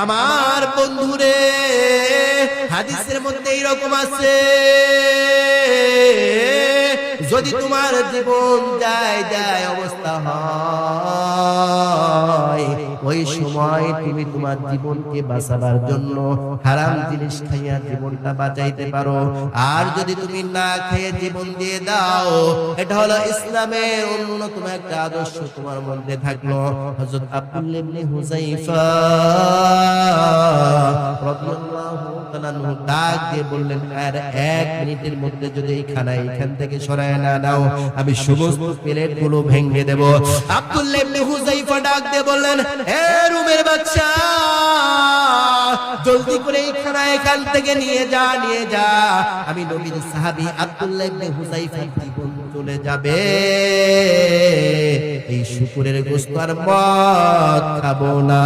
আমার বন্ধুরে হাদিসের মধ্যে এরকম আছে, যদি তোমার জীবন যায় অবস্থা হয়, ওই সময় তুমি তোমার জীবনকে বাঁচাবার জন্য হারাম জিনিস খাইয়া জীবনটা বাঁচাইতে পারো। আর যদি তুমি না খেয়ে জীবন দিয়ে দাও, এটা হলো ইসলামের অন্যতম একটা আদর্শ তোমার মধ্যে থাকলো। হযরত আব্দুল্লাহ ইবনে হুযায়ফা রাদিয়াল্লাহু তাআলা আনহু ডাক দিয়ে বললেন, আর 1 মিনিটের মধ্যে যদি এই খানা এখান থেকে সরায় না দাও, আমি সমস্ত প্লেটগুলো ভেঙে দেব। আব্দুল্লাহ ইবনে হুযায়ফা ডাক দিয়ে বললেন, হে রুমের বাদশা, জলদি করে এই খানা এখান থেকে নিয়ে যা, আমি নবীর সাহাবী আব্দুল্লাহ ইবনে হুযায়ফার জীবন চলে যাবে, এই শুকরের গোশত আর মদ খাবো না।